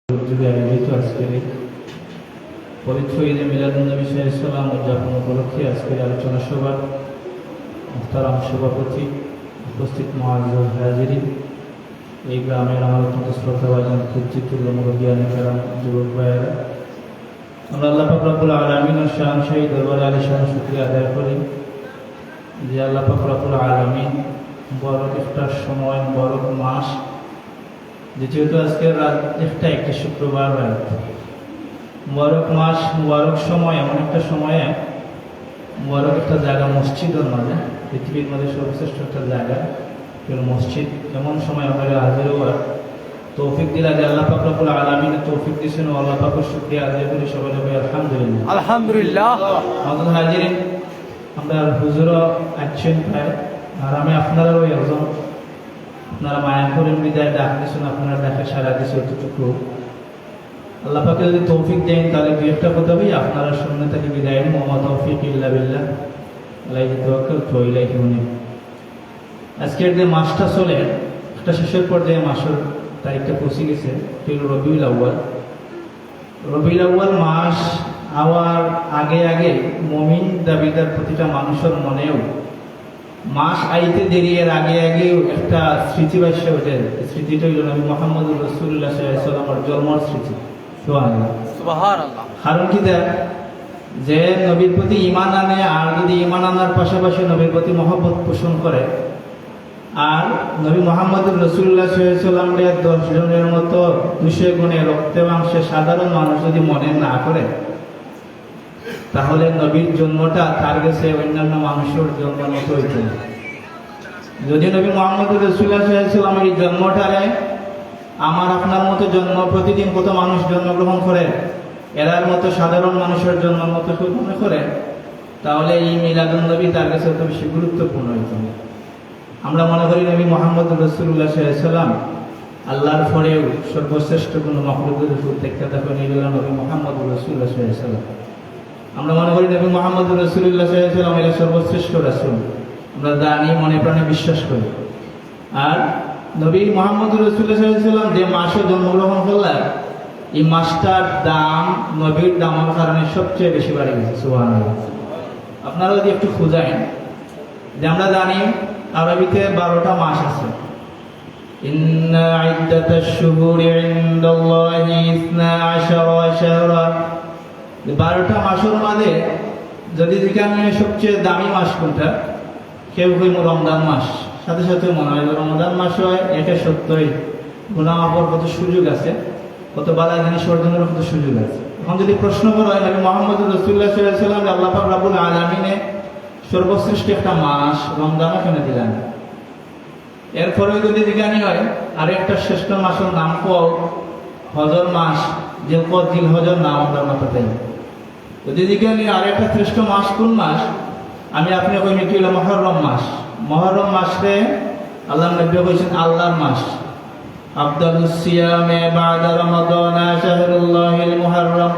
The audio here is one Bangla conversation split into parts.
আয়োজিত আজকের পবিত্র ঈদে মিলাদুন্নবী সাল্লাল্লাহু আলাইহি উদযাপন উপলক্ষে আজকের আলোচনা সভার মুহতারাম সভাপতি, উপস্থিত মুআজ্জাজ হাজিরিন, এই গ্রামের আমার অত্যন্ত শ্রদ্ধাভাজন পূজ্যতুল্য মুরব্বিয়ানে কেরাম, যুবক ভাইয়েরা, আমরা আল্লাহ পাক রব্বুল আলামিনের শাহী দরবারে আলিশান শুকরিয়া আদায় করি যে আল্লাহ পাক রব্বুল আলামিন বরক ইফতার সময়, বরক মাস, যেহেতু আজকের রাত একটি শুক্রবার রাত, মুবারক মাস, মুবারক সময়, এমন একটা সময়ে মুবারক একটা জায়গা মসজিদের মাঝে, পৃথিবীর মধ্যে সর্বশ্রেষ্ঠ একটা জায়গা মসজিদ, এমন সময় আমাদের হাজির হওয়ার তৌফিক দিলা যে আল্লাহ পাক রব্বুল আলামিন তৌফিক দিয়েছেন, আল্লাহ পাকের শুকরিয়া আদায় করি সবাই আলহামদুলিল্লাহ। আলহামদুলিল্লাহ। আমাদের হাজিরিন, আমরা হুজুরও আছেন প্রায়, আর আমি আপনারাও একজন, আপনারা মায়া করেন বিদায় ডাক দিয়েছেন, আপনারা ডাকে সারা দিয়েছে অতটুকু। আল্লাহ পাকে যদি তৌফিক দেন তাহলে দু একটা কথা বলি, আপনারা শুনে থাকি বিদায় মোহাম্মদ তৌফিক ইল্লা বিল্লাহ আলাইহি তাওয়াক্কালতু ওয়া ইলাইহি উনীব। আজকের যে মাসটা চলে, একটা শেষের পর্যায়ে মাসের তারিখটা পৌঁছে গেছে, রবিউল আউয়াল। রবিউল আউয়াল মাস আওয়ার আগে আগে মুমিন দাবিদার প্রতিটা মানুষের মনেও মাস আইতে দেরি, এর আগে আগে একটা স্মৃতি বাসে ওঠে। স্মৃতিটা হইল নবী মুহাম্মদুর রাসূলুল্লাহ সাল্লাল্লাহু আলাইহি ওয়াসাল্লামের জন্মের স্মৃতি। সুবহানাল্লাহ, সুবহানাল্লাহ। কারণ কি দেখ, যে নবীর প্রতি ঈমান আনে, আর যদি ঈমান আনার পাশাপাশি নবীর প্রতি মহব্বত পোষণ করে, আর নবী মুহাম্মদুর রাসূলুল্লাহ সাল্লাল্লাহু আলাইহি ওয়াসাল্লামের 10 জনের মতো 200 গুণে রক্তে মাংসে সাধারণ মানুষ যদি মনে না করে, তাহলে নবীর জন্মটা তার কাছে অন্যান্য মানুষের জন্মের মতো হইত। যদি নবী মুহাম্মদুর রাসূলুল্লাহ সাল্লাল্লাহু আলাইহি ওয়াসাল্লামের এই জন্মটারে আমার আপনার মতো জন্ম, প্রতিদিন কত মানুষ জন্মগ্রহণ করে, এরার মতো সাধারণ মানুষের জন্মের মতো মনে করে, তাহলে এই মিলাদুন্নবী তার কাছে অত বেশি গুরুত্বপূর্ণ হইত। আমরা মনে করি নবী মুহাম্মদুর রাসূলুল্লাহ সাল্লাল্লাহু আলাইহি ওয়াসাল্লাম আল্লাহর পরেও সর্বশ্রেষ্ঠ কোনো মাখলুকের উপর দেখতে থাকেন, এই হলো নবী মুহাম্মদুর রাসূলুল্লাহ সাল্লাল্লাহু আলাইহি ওয়াসাল্লাম। আমরা মনে করি নবী মুহাম্মদুর রাসূলুল্লাহ সাল্লাল্লাহু আলাইহি ওয়াসাল্লাম এর সর্বশ্রেষ্ঠ রাসূল, আমরা জানি, মনে প্রাণে বিশ্বাস করি। আর নবী মুহাম্মদুর রাসূলুল্লাহ সাল্লাল্লাহু আলাইহি ওয়াসাল্লাম যে মাসে জন্মগ্রহণ করলেন, এই মাসটার দাম নবীর দামের কারণে সবচেয়ে বেশি বাড়ে গেছে। সুবহানাল্লাহ। আপনারা যদি একটু খুঁজেন, যে আমরা জানি আরবিতে 12টা মাস আছে। ইন্না ইদ্দাতাশ শুহুরি ইনদাল্লাহি 12 শাহরা। 12টা মাসের মাঝে যদি যেখানে সবচেয়ে দামি মাস কোনটা, কেউ কই রমজান মাস, সাথে সাথে মনে হয় রমজান মাস হয়, এটা সত্যই গুনাহ মাফের কত সুযোগ আছে, কত বালা জিনিস অর্জনের কত সুযোগ আছে। এখন যদি প্রশ্ন করা হয় নবী মুহাম্মদুর রাসূলুল্লাহ সাল্লাল্লাহু আলাইহি ওয়াসাল্লাম আল্লাহ পাক রব্বুল আলামিনে সর্বশ্রেষ্ঠ একটা মাস রমজানও কেন দিলেন, এরপরে যদি জিজ্ঞানি হয় আর একটা শ্রেষ্ঠ মাসের নাম কও, হজর মাস, জিলহজর নাম আমরা মাথাতে। যদি জিজ্ঞানি আর একটা শ্রেষ্ঠ মাস কোন মাস, আমি আপনি কই কি হলো মুহররম মাস। মুহররম মাসে আল্লাহ নবী কইছেন আল্লাহর মাস। আফদালুস সিয়ামে বাদা রমাদান শাহরুল্লাহিল মুহররম।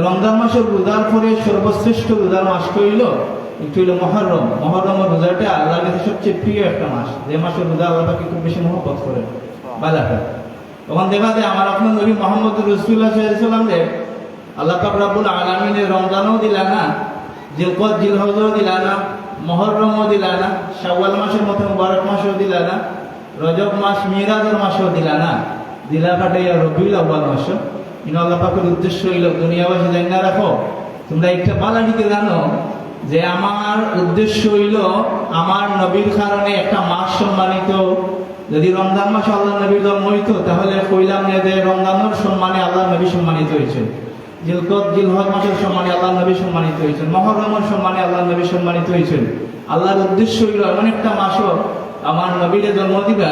রমজান মাসের রোজার পরে সর্বশ্রেষ্ঠ রোজার মাস হইল একটু হইল মুহররম। মুহররমের রোজাটা আল্লাহর কাছে সবচেয়ে প্রিয় একটা মাস, যে মাসের রোজা আল্লাহ পাক খুব বেশি মহব্বত করে, বালাটা। তখন দেখা যায় আমার আপনার নবী মুহাম্মদুর রাসূলুল্লাহ সাল্লাল্লাহু আলাইহি ওয়াসাল্লাম আল্লাহ পাক রব্বুল আলামিনের রমজানও দিলা না, জিলহজও দিলা না, মুহররমও দিলা না, শাওয়াল মাসের মতো মুবারক মাসও দিলা না, রজব মাস মিরাজের মাসও দিলা না, দিলা কাটাইয়া রবিউল আউয়াল মাস। কিন্তু আল্লাহ পাকের উদ্দেশ্য হইল দুনিয়াবাসী জানি না রাখো, তোমরা একটা বালাটিকে জানো যে আমার উদ্দেশ্য হইল আমার নবীর কারণে একটা মাস সম্মানিত। যদি রমজান মাসে আল্লাহ নবীর জন্ম হইতো, তাহলে কইলাম না যে রমজানের সম্মানে আল্লাহ নবী সম্মানিত হয়েছে, জিলহজ মাসের সম্মানে আল্লাহ নবী সম্মানিত হয়েছেন, মুহররমের সম্মানে আল্লাহ নবী সম্মানিত হয়েছেন। আল্লাহর উদ্দেশ্য হইল এমন একটা মাসও আমার নবীর জন্ম দিবা,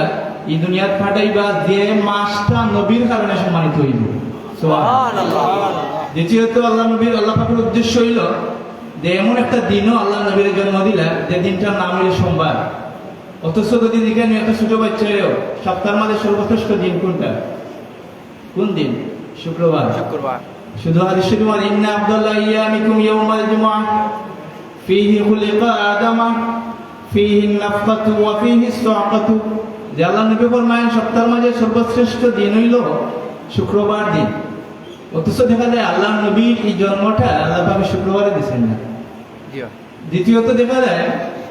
এই দুনিয়ার ফাটাইবা যে মাসটা নবীর কারণে সম্মানিত হইল। সুবহানাল্লাহ। দ্বিতীয়ত আল্লাহ নবীর আল্লাহ পাকের উদ্দেশ্য হইল যে এমন একটা দিনও আল্লাহ নবীর জন্ম দিলা যে দিনটার নাম হইল সোমবার। অথচ যদি যেখানে একটা ছোট বাচ্চাও সপ্তাহের মাঝে সর্বশ্রেষ্ঠ দিন কোনটা, কোন দিন? শুক্রবার। শুক্রবার। শুধু হাদিস শরীফে বলে ইন্না আফদাল্লা ইয়ামিকুম ইয়াউমাল জুমআহ ফীহি খুলিকা আদামা ফীহি নাফখাতু ওয়া ফীহি সাকাতু। যে আল্লাহ নবী ফরমায়েন সপ্তাহের মাঝে সর্বশ্রেষ্ঠ দিন হইল শুক্রবার দিন, অথচ দেখা যায় আল্লাহ নবীর এই জন্মটা আল্লাহ পাকে শুক্রবারে দিচ্ছেন না। দ্বিতীয়ত দেখা যায়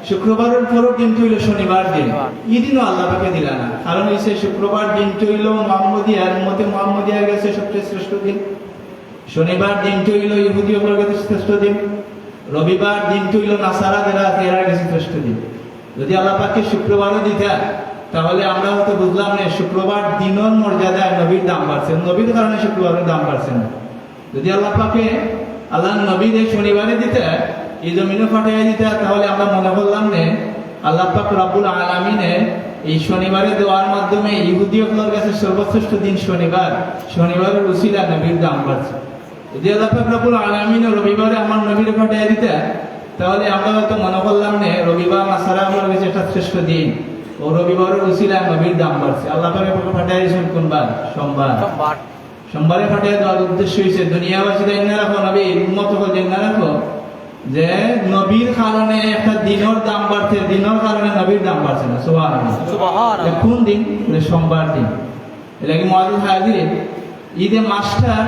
শুক্রবারের পরও কিন্তু হইল শনিবার দিন, এই দিনও আল্লাহ পাকে দিল না। কারণ হইছে শুক্রবার দিনটা হইল মোহাম্মদিয়ার মতে মোহাম্মদিয়ার কাছে সবচেয়ে শ্রেষ্ঠ দিন, শনিবার দিনটা হইল ইহুদিদের কাছে শ্রেষ্ঠ দিন, রবিবার দিনটা হইল নাসারাদের কাছে শ্রেষ্ঠ দিন। যদি আল্লাহ পাকে শুক্রবারও দিতা তাহলে আমরা হয়তো বুঝলাম না শুক্রবার দিনের মর্যাদায় নবীর দাম বাড়ছে, নবীর কারণে শুক্রবারের দাম বাড়ছে না। যদি আল্লাহ পাকে আল্লাহ নবীর এই শনিবারে দিতে এই জমিনে পাঠিয়ে দিতে তাহলে আমরা মনে করলাম নে আল্লাহ পাক রব্বুল আলামিনে এই শনিবারে দেওয়ার মাধ্যমে ইহুদিদের কাছে সর্বশ্রেষ্ঠ দিন শনিবার, শনিবারের উসিলা নবীর দাম বাড়ছে। যদি আল্লাহ পাক রব্বুল আলামিনে রবিবারে আমার নবীর পাঠিয়ে দিতে তাহলে আমরা হয়তো মনে করলাম নে রবিবার নাসারা আমার কাছে একটা শ্রেষ্ঠ দিন, ও রবিবারের উসিলা নবীর দাম বাড়ছে। আল্লাহ পাক পাঠিয়ে দিয়েছেন কোন বার? সোমবার। সোমবারে পাঠিয়ে দেওয়ার উদ্দেশ্য হয়েছে দুনিয়াবাসী জেনে রাখো, নবীর উম্মত জেনে রাখো যে নবীর কারণে একটা দিনের দাম বাড়ছে, দিনের কারণে নবীর দাম বাড়ছে না। সুবহানাল্লাহ। কোন দিন? সোমবার দিন। এলাকি মুআজ্জিজ হাজির, ঈদে মাস্টার,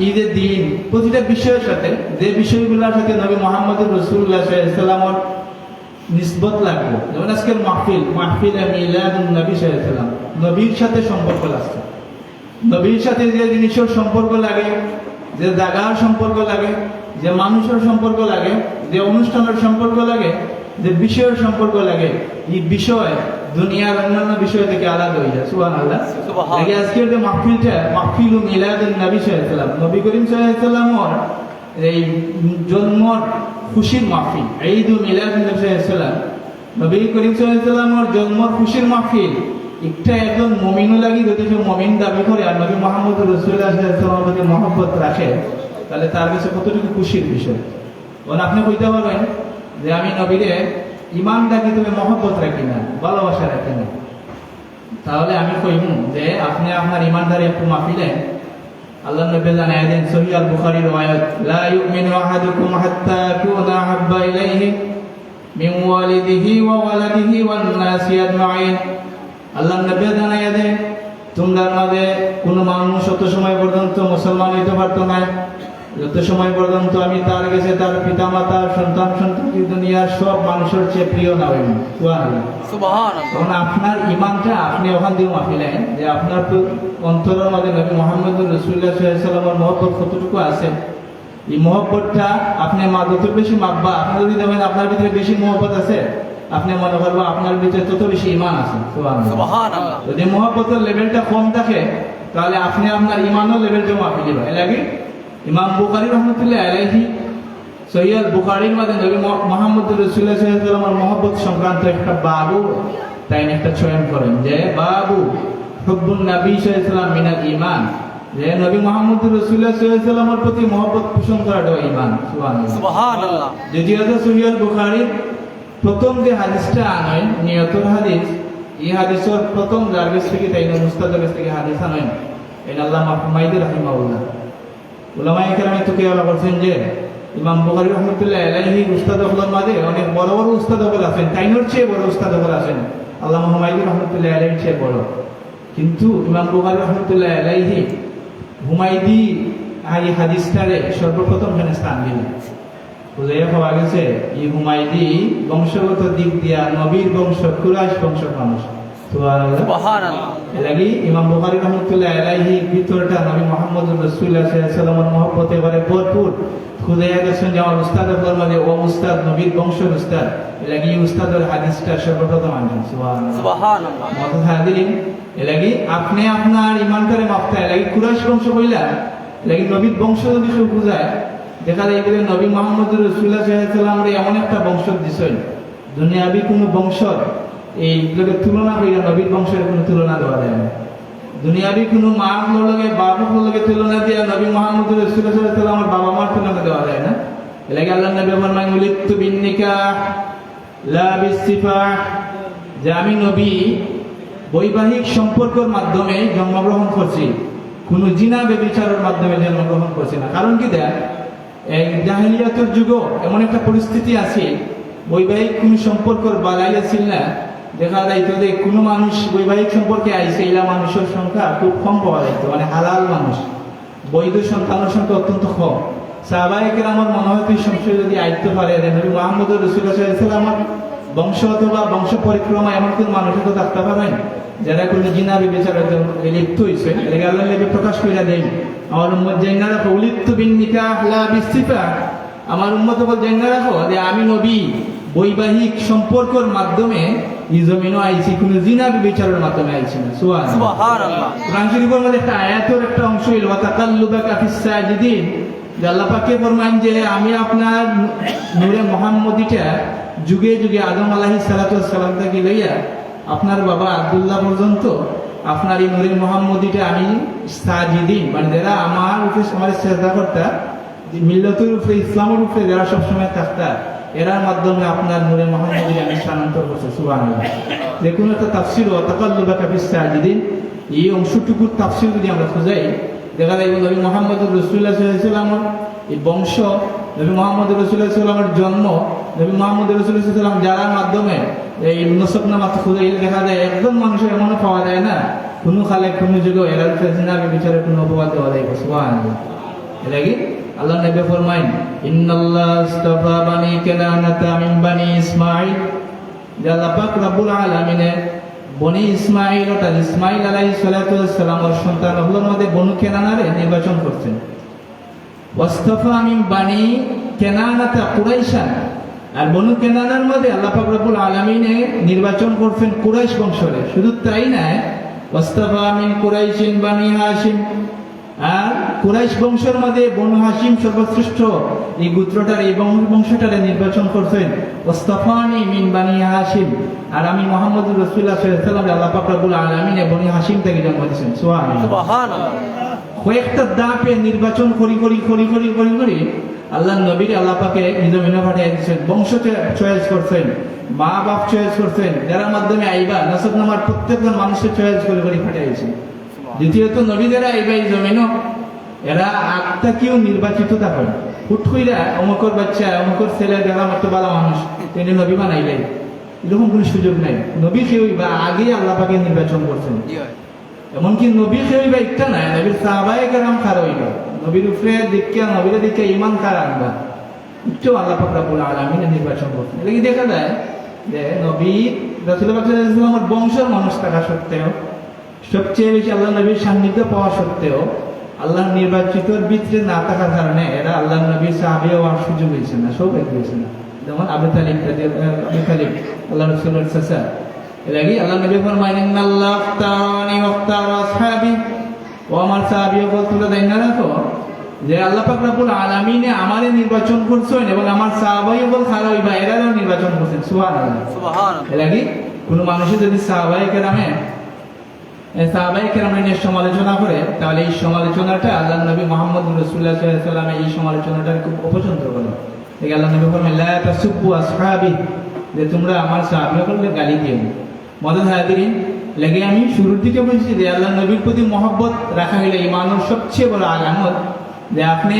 ঈদের দিন প্রতিটা বিষয়ের সাথে যে বিষয়গুলোর সাথে নবী মুহাম্মদুর রাসূলুল্লাহ সাল্লাল্লাহু আলাইহি ওয়াসাল্লামের নিসবত লাগবে, যেমন আজকের মাহফিল মিলাদুন নবী সাল্লাল্লাহু আলাইহি ওয়াসাল্লাম, নবীর সাথে সম্পর্ক আছে। নবীর সাথে যে জিনিসের সম্পর্ক লাগে, যে জায়গার সম্পর্ক লাগে, যে মানুষের সম্পর্ক লাগে, যে অনুষ্ঠানের সম্পর্ক লাগে, যে বিষয়ের সম্পর্ক লাগে, এই বিষয় দুনিয়ার অন্যান্য বিষয় থেকে আলাদা হয়ে যায়। সুবহানাল্লাহ। আজকের যে মাহফিলটা মাহফিলু মিলাদুন নবী সাল্লাল্লাহু আলাইহি ওয়াসাল্লাম, নবী করিম সাল্লাল্লাহু আলাইহি ওয়াসাল্লামের এই জন্মর খুশির মাহফিল, ঈদ মিলাদুন নবী সাল্লাল্লাহু আলাইহি ওয়াসাল্লাম, নবী করিম সাল্লাল্লাহু আলাইহি ওয়াসাল্লামের জন্মর খুশির মাহফিল। একটা একজন মুমিনও লাগি যদি সে মুমিন দাবি করে আর নবী মুহাম্মদুর রাসূলুল্লাহ সাল্লাল্লাহু আলাইহি ওয়াসাল্লামের প্রতি মহব্বত রাখে তাহলে তার কাছে কতটুকু খুশির বিষয়। কারণ আপনি কইতে পারবেন যে আমি নবীরে ঈমান ডাকি তবে মহব্বত রাখি না, ভালোবাসা রাখি না, তাহলে আমি কইব যে আপনি আপনার ঈমানদারি একটু মাপিলেন। আল্লাহ নবী জানায় দেন সহিহ আল বুখারী riwayat, লা ইউমিনু আহাদুকুম হাত্তা কুনা আহাব্বা ইলাইহি মিন ওয়ালিদিহি ওয়া ওয়ালাদিহি ওয়ান নাসি আজমাইন। আল্লাহ নবী জানায় দেন তোমরা মাঝে কোনো মানুষ অত সময় পর্যন্ত মুসলমান হইতে পারতো না যত সময় পর্যন্ত আমি তার কাছে তার পিতা মাতা সন্তান সন্ততি দুনিয়ার সব মানুষের চেয়ে প্রিয় না হইব। সুবহানাল্লাহ। আপনার ঈমানটা আপনি ওখান দিয়ে মাপিলেন যে আপনার অন্তরের মধ্যে নবী মুহাম্মদুর রাসূলুল্লাহ সাল্লাল্লাহু আলাইহি ওয়াসাল্লামের মহব্বত কতটুকু আছে। এই মহব্বতটা আপনি যত বেশি মাপবা, আপনি যদি দেখেন আপনার ভিতরে বেশি মহব্বত আছে আপনি মনে করবো আপনার ভিতরে তত বেশি ঈমান আছে। সুবহানাল্লাহ। যদি মহব্বতের লেভেলটা কম থাকে তাহলে আপনি আপনার ঈমানের লেভেলটা মাপি দিবেন। এর লাগে ইমাম বুখারী রাহমাতুল্লাহি আলাইহি সহিহ আল বুখারীর মধ্যে নবী মুহাম্মদুর রাসূলুল্লাহ সাল্লাল্লাহু আলাইহি ওয়াসাল্লামের মহব্বত সংক্রান্ত একটা বাবু তাই একটা চয়ন করেন যে বাবু হুব্বুন নবী সাল্লাল্লাহু আলাইহি ওয়াসাল্লাম মিনাল ঈমান, যে নবী মুহাম্মদুর রাসূলুল্লাহ সাল্লাল্লাহু আলাইহি ওয়াসাল্লামের প্রতি মহব্বত পোষণ করাটা ঈমান। সুবহানাল্লাহ। যদিও সহিহ আল বুখারীর প্রথম যে হাদিসটা আনেন নিয়তুল হাদিস, এই হাদিসের প্রথম যার কাছ থেকে তাই মুস্তাদের কাছ থেকে হাদিস আনেন এই আল্লামা হুমায়দি রাহিমাহুল্লাহ। উলামায়ে কেরাম তো কেউ বলছেন যে ইমাম বুখারী রাহমাতুল্লাহি আলাইহি উস্তাদগুলোর মাঝে অনেক বড় বড় উস্তাদগুলো আছেন, তাইনোর চেয়ে বড় উস্তাদগুলো আছেন, আল্লামা হুমায়দি রাহমাতুল্লাহি আলাইহির চেয়ে বড়। কিন্তু ইমাম বুখারী রাহমাতুল্লাহি আলাইহি হুমায়দি এই হাদিসটারে সর্বপ্রথম এখানে স্থান দিলেন। বুঝাইয়া পাওয়া গেছে এই হুমায়দি বংশগত দিক দিয়া নবীর বংশ, কুরাইশ বংশের মানুষ। সুবহানাল্লাহ। লাগি ইমাম বুখারী রাহমাতুল্লাহি আলাইহি ভিতরটা নবী মুহাম্মদুর রাসূলুল্লাহ সাল্লাল্লাহু আলাইহি ওয়াসাল্লামের মহব্বতে এবারে ভরপুর। খুদাইয়া গেছেন যে আমার উস্তাদ বলমানে ও উস্তাদ নবীর বংশের উস্তাদ, লাগি উস্তাদের হাদিসটা সর্বপ্রথম আনছেন। সুবহানাল্লাহ। মুআজ্জিজ হাজিরিন, লাগি আপনি আপনার ঈমানটারে মাপতে লাগি কুরাইশ বংশ কইলা লাগি নবীর বংশ যদি কেউ বুঝায় দেখা যায় যে নবী মুহাম্মদুর রাসূলুল্লাহ সাল্লাল্লাহু আলাইহি ওয়াসাল্লামের এমন একটা বংশ দিছেন দুনিয়াবি কোনো বংশর এই লোকের তুলনা কইরা নবীর বংশের কোনো তুলনা দেওয়া যায় না। দুনিয়াবি কোনো মার লগে বাবার লগে তুলনা দিয়া নবী মুহাম্মদুর রাসূলুল্লাহ সাল্লাল্লাহু আলাইহি ওয়াসাল্লামের বাবা মার তুলনা দেওয়া যায় না। এর লাগি আল্লাহর নবী ফরমান উলিতু বিন্নিকাহ লা বিসিফাহ, যে আমি নবী বৈবাহিক সম্পর্কের মাধ্যমে জন্মগ্রহণ করছি, কোনো জিনা ব্যভিচারের মাধ্যমে জন্মগ্রহণ করছি না। কারণ কি দেয় এই জাহেলিয়াতের যুগে এমন একটা পরিস্থিতি আছে বৈবাহিক কোন সম্পর্ক বালাইয়া ছিল না, দেখা যাইতো যে কোনো মানুষ বৈবাহিক সম্পর্কে আইসে এলা মানুষের সংখ্যা খুব কম পাওয়া যাইতো, মানে হালাল মানুষ, বৈধ সন্তানের সংখ্যা অত্যন্ত কম। সাহাবায়ে আমার মনে হয় এই সংশয় যদি আইতে পারে নবী মুহাম্মদ রাসূলুল্লাহ সাল্লাল্লাহু আলাইহি ওয়াসাল্লাম বংশ অথবা বংশ পরিক্রমা এমন কোন মানুষের তো থাকতে পারেন যারা কোনো জিনা বিবেচনার জন্য লিপ্ত হয়েছে। এটাকে আল্লাহ নবী প্রকাশ করে দেন, আমার উম্মত জান্নাত রাখো উলিদতু বিন নিকাহ লা বিসিফা, আমার উম্মত বল জান্নাত রাখো যে আমি নবী বৈবাহিক সম্পর্কের মাধ্যমে এই জমিনও আইছি, কোনো জিনা বিবেচনার মাধ্যমে আইছি না। সুবহানাল্লাহ। কোরআন শরীফের মধ্যে একটা আয়াতের একটা অংশ হলো ওয়া তাকাল্লুবাকা ফিস সাজিদিন, যে আল্লাহ পাকে ফরমান যে আমি আপনার নূরে মুহাম্মদীটা যুগে যুগে আদম আলাইহিস সালাতু ওয়াস সালাম থেকে লইয়া আপনার বাবা আব্দুল্লাহ পর্যন্ত আপনার এই নূরে মুহাম্মদীটা আমি সাজিদিন, মানে যারা আমার উপরে আমার শ্রদ্ধা করতা, মিল্লাতের উপরে ইসলামের উপরে যারা সবসময় থাকতা, এরার মাধ্যমে আপনার নূরে মুহাম্মদী আমি স্থানান্তর করছি। সুবহানাল্লাহ। যে কোনো একটা তাফসীর ওয়া তাকাল্লুবাকা ফিস সাজিদিন, এই অংশটুকুর তাফসীর যদি আমরা খুঁজাই দেখা যায় নবী মুহাম্মদ রাসূলুল্লাহ সাল্লাল্লাহু আলাইহি ওয়াসাল্লামের এই বংশ, নবী মুহাম্মদ রাসূলুল্লাহ সাল্লাল্লাহু আলাইহি ওয়াসাল্লামের জন্ম, নবী মুহাম্মদ রাসূলুল্লাহ সাল্লাল্লাহু আলাইহি ওয়াসাল্লাম যারা মাধ্যমে এই নসবনামা খুঁজাই দেখা যায় একজন মানুষের এমনও পাওয়া যায় না কোনো খালে কোনো যুগে এরা জিনাকে বিচারে কোনো অপবাদ দেওয়া যায়। সুবহানাল্লাহ। এটা কি আল্লাহ নবী ফরমায়েন ইন্নাল্লাহ ইসতাফা বানি কানানাতা মিন বানি ইসমাঈল, যে আল্লাহ পাক রব্বুল আলামিনে বনি ইসমাঈল অর্থাৎ ইসমাঈল আলাইহিস সালাতু ওয়াস সালামের সন্তান হলোর মধ্যে বনু কেনানারে নির্বাচন করছেন। ওয়াসতাফা মিন বানি কেনানাতা কুরাইশান, আর বনু কেনানার মধ্যে আল্লাহ পাক রব্বুল আলামিনে নির্বাচন করছেন কুরাইশ বংশরে। শুধু তাই নয়, ওয়াসতাফা মিন কুরাইশিন বানি হাশিম, আর কুরাইশ বংশের মধ্যে বনু হাশিম সর্বশ্রেষ্ঠ এই গোত্রটার এই বংশটারে নির্বাচন করছেন। ওয়াসতাফানি মিন বানি হাশিম, আর আমি মুহাম্মদুর রাসূলুল্লাহ সাল্লাল্লাহু আলাইহি ওয়াসাল্লাম আল্লাহ পাক রব্বুল আলামিন বনি হাশিম থেকে জন্ম দিয়েছেন। সুবহানাল্লাহ। কয়েকটা দাপে নির্বাচন করি আল্লাহ নবীর আল্লাহ পাকে জমিনে পাঠিয়ে দিয়েছেন, বংশ চয়েস করছেন, মা বাপ চয়েস করছেন, যারা মাধ্যমে আইবা নসবনামার প্রত্যেকজন মানুষের চয়েস করে পাঠিয়ে দিয়েছেন। দ্বিতীয়ত নবী যারা আইবা এই জমিনও এরা আত্মা কেউ নির্বাচিত থাকেন, হুট কইরা অমুকর বাচ্চা অমুকর ছেলে যারা মাত্র ভালো মানুষ তিনি নবী বানাইলেন, এরকম কোনো সুযোগ নাই। নবী কেউ বা আগে আল্লাহ পাকে নির্বাচন করছেন। এমনকি নবী কেউ বা একটা নাই, নবীর সাহাবায়ে কেরাম খার হইল, নবীর উপরে দীক্ষা নবীর দিকে ইমান কার আনবা একটু আল্লাহ পাক রব্বুল আলামিন নির্বাচন করছেন। এটা কি দেখা যায় যে নবী রাসূলুল্লাহ সাল্লাল্লাহু আলাইহি ওয়াসাল্লামের বংশের মানুষ থাকা সত্ত্বেও, সবচেয়ে বেশি আল্লাহ নবীর সান্নিধ্য পাওয়া সত্ত্বেও আল্লাহর নির্বাচিতর ভিতরে না থাকার কারণে এরা আল্লাহ নবীর সাহাবী হওয়ার সুযোগ হয়েছে না, সৌভাগ্য হয়েছে না। যেমন আবু তালিব আল্লাহ রাসূলের চাচা, এর আগে আল্লাহ নবী ফরমায়েন ইন্নাল্লাহ আখতারানি ওয়া আখতারা আসহাবি, ও আমার সাহাবীও তোমরা জানা রাখো যে আল্লাহ পাক রব্বুল আলামিনে আমারে নির্বাচন করছেন এবং আমার সাহাবাইও বল খারা হইবা এরাও নির্বাচন করছেন। সুবহানাল্লাহ। এর আগে কোনো মানুষের যদি সাহাবায়ে কেরামের নিয়ে সমালোচনা করে তাহলে এই সমালোচনাটা আল্লাহ নবী মুহাম্মদ রাসূলুল্লাহ সাল্লাল্লাহু আলাইহি ওয়াসাল্লাম এই সমালোচনাটা খুব অপছন্দ করেন। এই আল্লাহ নবী ফরমান লা তাসুব্বু আসহাবি, যে তোমরা আমার সাহাবীদেরকে গালি দিও না। মদদ হাজিরিন, লাগে আমি শুরুর দিকে বলছি যে আল্লাহ নবীর প্রতি মহব্বত রাখা হইলে ইমানের সবচেয়ে বড় আলামত, যে আপনি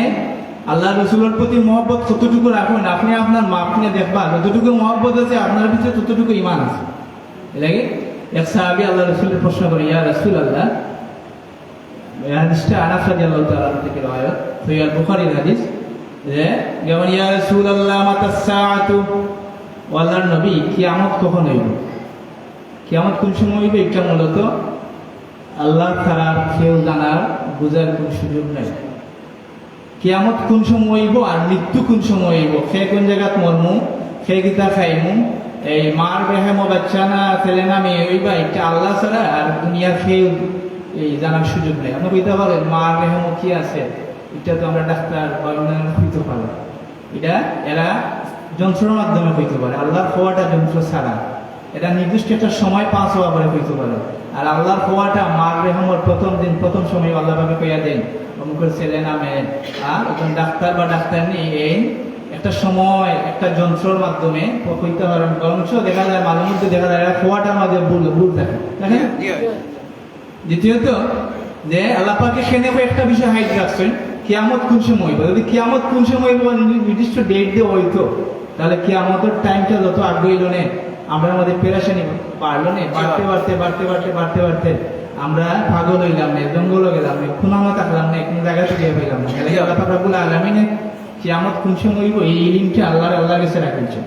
আল্লাহ রসুলের প্রতি মহব্বত কতটুকু রাখুন, আপনি আপনার মাপ নিয়ে দেখবা যতটুকু মহব্বত আছে আপনার ভিতরে ততটুকু ইমান আছে। লাগে এক সাহাবী আল্লাহ রসুলের প্রশ্ন করে, ইয়া রাসূলুল্লাহ, এই হাদিসটা আনাস রাদিয়াল্লাহু তাআলা থেকে রওয়ায়াত, সহিহ বুখারীর হাদিস, যে যেমন ইয়া রাসূলুল্লাহ মাতাস সাআতু, ও আল্লাহর নবী কিয়ামত কখন হইবে, কিয়ামত কোন সময় হইবে, এটা মূলত আল্লাহ ছাড়া কেউ জানার বুঝার কোন সুযোগ নাই। কিয়ামত কোন সময় হইব আর মৃত্যু কোন সময় হইব, সে কোন জায়গাত মরমু, সে গীতা খাইমু, এই মার বেহেম বাচ্চা না ছেলে না মেয়ে হইবা, এটা আল্লাহ ছাড়া আর দুনিয়ার কেউ এই জানার সুযোগ নেই। আমরা কইতে পারেন মার বেহেম কি আছে, এটা তো আমরা ডাক্তার বা অন্যান্য হইতে পারে, এটা এরা যন্ত্রের মাধ্যমে হইতে পারে। আল্লাহর হওয়াটা যন্ত্র ছাড়া, এটা নির্দিষ্ট একটা সময় পাস হওয়া পরে হইতে পারে। আর আল্লাহর হওয়াটা মার রেহমর প্রথম দিন প্রথম সময় আল্লাহ ভাবে কইয়া দেন অমুকের ছেলে নামে, আর একজন ডাক্তার বা ডাক্তার নেই এই একটা সময় একটা যন্ত্রের মাধ্যমে হইতে পারেন। বরঞ্চ দেখা যায় মাঝে মধ্যে দেখা যায় হওয়াটার মাঝে ভুল থাকে, দেখেন। দ্বিতীয়ত যে আল্লাহ পাকে সেনে একটা বিষয় হাইট রাখছেন, কিয়ামত কোন সময় হইব। যদি কিয়ামত কোন সময় হইব নির্দিষ্ট ডেট দিয়ে হইতো, তাহলে কিয়ামতের টাইমটা যত আগে হইল নে আমরা আমাদের পেরেশানি বাড়লো না, বাড়তে বাড়তে বাড়তে বাড়তে বাড়তে বাড়তে আমরা পাগল হইলাম না, জঙ্গল গেলাম না, খুনামা থাকলাম না, কোনো জায়গা থেকে পেলাম না। আল্লাহ রাব্বুল আলামিনে কিয়ামত কোন সময় হইব এই ইলমটা আল্লাহর কাছে রাখছে।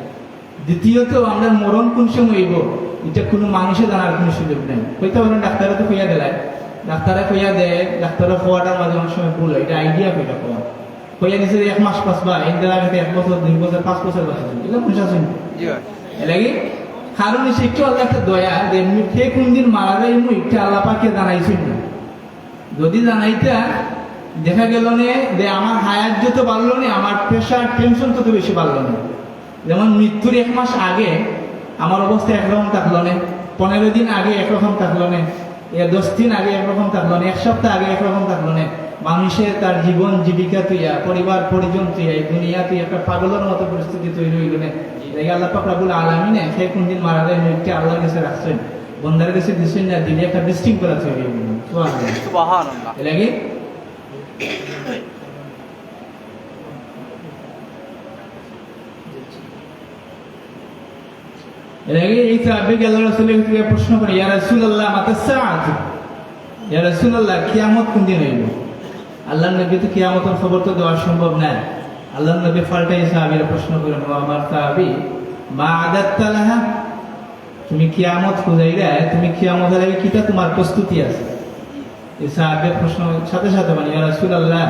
দ্বিতীয়ত আমরা মরণ কোন সময় হইব এটা কোনো মানুষে জানার কোনো সুযোগ নেই। হইতে পারেন ডাক্তারে তো কইয়া দিলায়, ডাক্তারে কইয়া দেয়, ডাক্তারের খোয়াটার মাঝে অনেক সময় ভুল হয়, এটা আইডিয়া কইটা কোয়া কইয়া দিছে 1 মাস 5 বার এদের আগে 1 বছর 2 বছর 5 বছর বাঁচা যায়, এগুলো মানুষ আছে এলাকি। কারণ এসে একটু আল্লাহ একটা দয়া যে কে কোন দিন মারা যায় একটা আল্লাহ পাকে জানাইছেন না। যদি জানাইতা দেখা গেল নে যে আমার হায়াত যত বাড়লো না, আমার প্রেশার টেনশন তত বেশি বাড়লো না। যেমন মৃত্যুর 1 মাস আগে আমার অবস্থা একরকম থাকলো না, 15 দিন আগে একরকম থাকলো না, 10 দিন আগে একরকম থাকলো না, 1 সপ্তাহ আগে একরকম থাকলো না। মানুষের তার জীবন জীবিকা তুইয়া, পরিবার পরিজন তুইয়া, এই দুনিয়া তুই একটা পাগলের মতো পরিস্থিতি তৈরি হইল না। আল্লাহ পাক রব্বুল আলামিনে সে কোন দিন মারা যায় মৃত্যু আল্লাহর কাছে রাখছেন, বন্দার কাছে দিচ্ছেন না, দিলে একটা বিশৃঙ্খলা তৈরি হইল। সুবহানাল্লাহ। এর লাগে এই সাহাবী আল্লাহ রাসূলের কাছে প্রশ্ন করে, ইয়া রাসূলুল্লাহ মাতা সাআত, ইয়া রাসূলুল্লাহ কিয়ামত কোন দিন হইব? আল্লাহর নবী তো কিয়ামতের খবর তো দেওয়া সম্ভব না। আল্লাহর নবী পাল্টাই সাহাবীর প্রশ্ন করেন, ও আমার সাহাবী মা আদাত্তা লাহা, তুমি কিয়ামত খুঁজাইরা, তুমি কিয়ামতের আগে কিটা তোমার প্রস্তুতি আছে? এই সাহাবীর প্রশ্ন সাথে সাথে মানে, ইয়া রাসূলুল্লাহ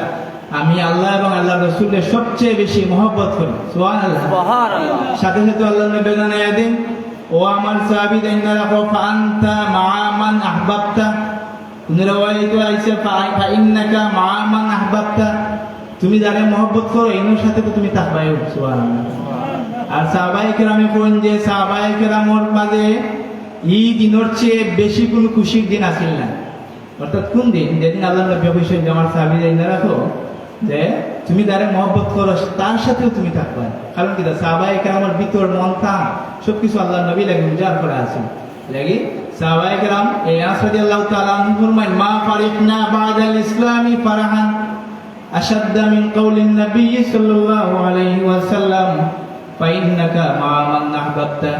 আমি আল্লাহ এবং আল্লাহর রাসূলের সবচেয়ে বেশি মহব্বত করি। সুবহানাল্লাহ। সুবহানাল্লাহ। সাথে সাথে আল্লাহর নবী জানাইয়া দেন, ও আমার সাহাবী জানা রাখো, ফাআনতা মা'a মান আহবাবতা, নিরাওয়াইতু আইসা ফাইন্নাকা মা'a মান আহবাবতা, তুমি যারে মহব্বত করো এর সাথে তো তুমি থাকবাই। সুবহানাল্লাহ। আর সাহাবায়ে কেরামে কোন যে সাহাবায়ে কেরামর মাঝে এই দিনের চেয়ে বেশি কোনো খুশির দিন আসিল না। অর্থাৎ কোন দিন? যেদিন আল্লাহর নবী কইছেন যে আমার সাহাবী জানা রাখো যে তুমি যারে মহব্বত করো তার সাথেও তুমি থাকবা। কারণ কি সাহাবায়ে কেরামের ভিতর মন প্রাণ সবকিছু আল্লাহর নবী লাগে উজাড় করা আছে লাগি। সাহাবায়ে কেরাম এই আনাস রাদিয়াল্লাহু তাআলা আনহু ফরমায়, মা ফারিহনা বা'দাল ইসলামি ফারাহান আশাদ্দা মিন কাউলিন নবী সাল্লাল্লাহু আলাইহি ওয়াসাল্লাম ফাইন্নাকা মা'a মান আহবাবতা,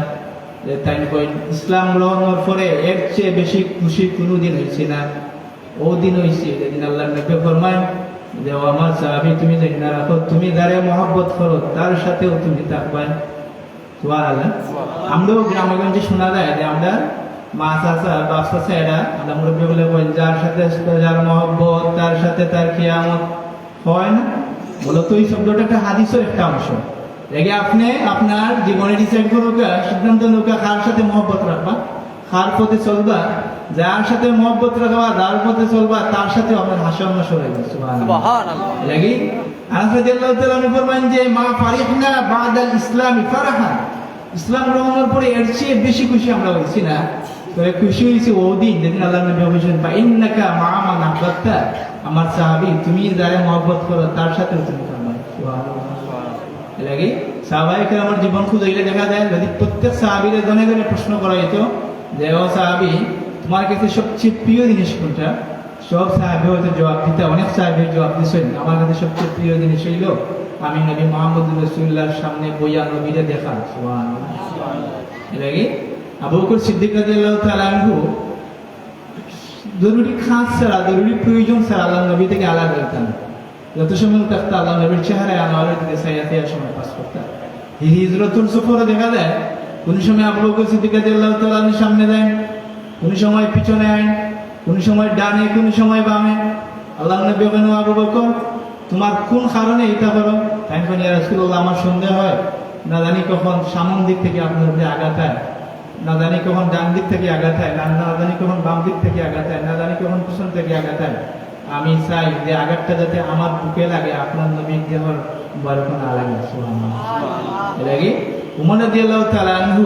যে তাই কইন ইসলাম গ্রহণের পরে এর চেয়ে বেশি খুশি কোনো দিন হইছে না। ও দিন হইছে যেদিন আল্লাহর নবী ফরমায় যে ও আমার সাহাবী তুমি জানা রাখো, তুমি যারে মহব্বত করো তার সাথেও তুমি থাকবা। সুবহানাল্লাহ। আমরাও গ্রামগঞ্জে শোনা যায় যে আমরা মা চাচা বাপ চাচা এরা আমরা মুরব্বী বলে বলেন, যার সাথে যার মহব্বত তার সাথে তার কিয়ামত হয় না। মূলত এই শব্দটা একটা হাদিসের একটা অংশ। লেগে আপনি আপনার জীবনে ডিসাইড করুকা, সিদ্ধান্ত নৌকা কার সাথে মহব্বত রাখবা, কার পথে চলবা, যার সাথে মহব্বত রাখবা, যার পথে চলবা তার সাথে আপনার হাসর নসর হইবে। সুবহানাল্লাহ। লাগি আনাস রাদিয়াল্লাহু তাআলা আনহু ফরমান যে মা ফারিহনা বা'দাল ইসলামি ফারাহান, ইসলাম গ্রহণের পরে এর চেয়ে বেশি খুশি আমরা হইছি না। তো খুশি হইছি ও দিন যেদিন আল্লাহর নবী বলেছেন ফাইন্নাকা মা'a মান আহবাবতা, আমার সাহাবী তুমি যারে মহব্বত করো তার সাথে তুমি থাকবা। সুবহানাল্লাহ। লাগে সাহাবায়ে কেরামের জীবন খুঁজলে দেখা যায় যদি প্রত্যেক সাহাবীর জনে জনে প্রশ্ন করা হতো যে ও সাহাবী তোমার কাছে সবচেয়ে প্রিয় জিনিস কোনটা, সব সাহাবী হয়তো জবাব দিতে, অনেক সাহাবী জবাব দিয়েছেন আমার কাছে সবচেয়ে প্রিয় জিনিস হইল আমি নবী মুহাম্মদ রাসূলুল্লাহর সামনে বইয়া নবীরে দেখা। সুবহানাল্লাহ। লাগে আবু বকর সিদ্দিক রাদিয়াল্লাহু তাআলা আনহু জরুরি খাস ছাড়া, জরুরি প্রয়োজন ছাড়া আল্লাহর নবী থেকে আলাদা হইতেন। যত সময় থাকতো আল্লাহ নবীর চেহারায় আনোয়ারের দিকে সাইয়াতে সময় পাস করতেন। হিজরতুল সফরে দেখা যায় কোন সময় আবু বকর সিদ্দিক রাদিয়াল্লাহু তাআলা সামনে দেন, কোন সময় পিছনে আইন, কোন সময় ডানে, কোন সময় বামে। আল্লাহ নবী বলেন, আবু বকর তোমার কোন কারণে এটা করো? তাই বলেন, ইয়া রাসূলুল্লাহ আমার সন্দেহ হয়, না জানি কখন সামন দিক থেকে আপনার উপরে আঘাত হয়, না জানি কখন ডান দিক থেকে আঘাত হয়, না জানি কখন বাম দিক থেকে আঘাত হয়, না জানি কখন পিছন থেকে আঘাত হয়। আমি চাই যে আঘাতটা যাতে আমার বুকে লাগে, আপনার নবীর দেহর বারকো না লাগে। সুবহানাল্লাহ। এলাকি উমর রাদিয়াল্লাহু তাআলা আনহু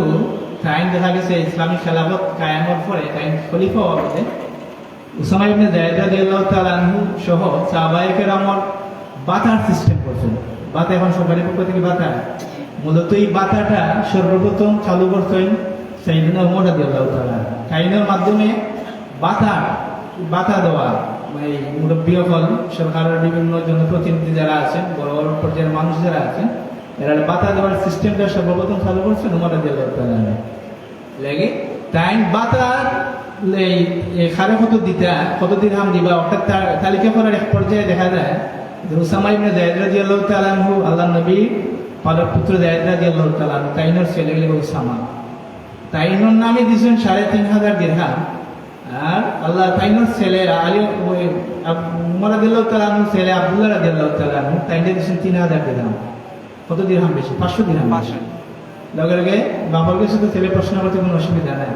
টাইম দেখা গেছে ইসলামী খেলাফত কায়েমের পরে টাইম খলিফা হওয়াতে উসামা ইবনে যায়েদ রাদিয়াল্লাহু তাআলা আনহু সহ সাহাবায়ে কেরামর বাতার সিস্টেম করছেন। বাতা এখন সরকারের পক্ষ থেকে বাতা, মূলত এই বাতাটা সর্বপ্রথম চালু করছেন সাইয়েদনা উমর রাদিয়াল্লাহু তাআলা। কাইনের মাধ্যমে বাতা দেওয়া এই মুরব্বী হল সরকারের বিভিন্ন জনপ্রতিনিধি যারা আছেন, বড় বড় পর্যায়ের মানুষ যারা আছেন, এরা বাতা দেওয়ার সিস্টেমটা সর্বপ্রথম চালু করছেন উমর রাদিয়াল্লাহু তাআলা। লাগে তাই বাতার খারে কত দিরহাম দিবা অর্থাৎ তালিকা করার এক পর্যায়ে দেখা যায় যে উসামা ইবনে যায়েদ রাদিয়াল্লাহু তাআলা আনহু আল্লাহর নবী পালক পুত্র যায়েদ রাদিয়াল্লাহু তাআলা আনহু তাইনের ছেলে হলো উসামা তাইনের নামে দিয়েছেন ৩,৫০০ দিরহাম আর আল্লাহ তাইনের ছেলে আলী উমর রাদিয়াল্লাহু তাআলা আনহু ছেলে আব্দুল্লাহ রাদিয়াল্লাহু তাআলা আনহু তাইনে দিয়েছেন ৩,০০০ দিরহাম কত দিরহাম বেশি ৫০০ দিরহাম লগে লগে বাবার কাছে তো ছেলে প্রশ্ন করতে কোনো অসুবিধা নাই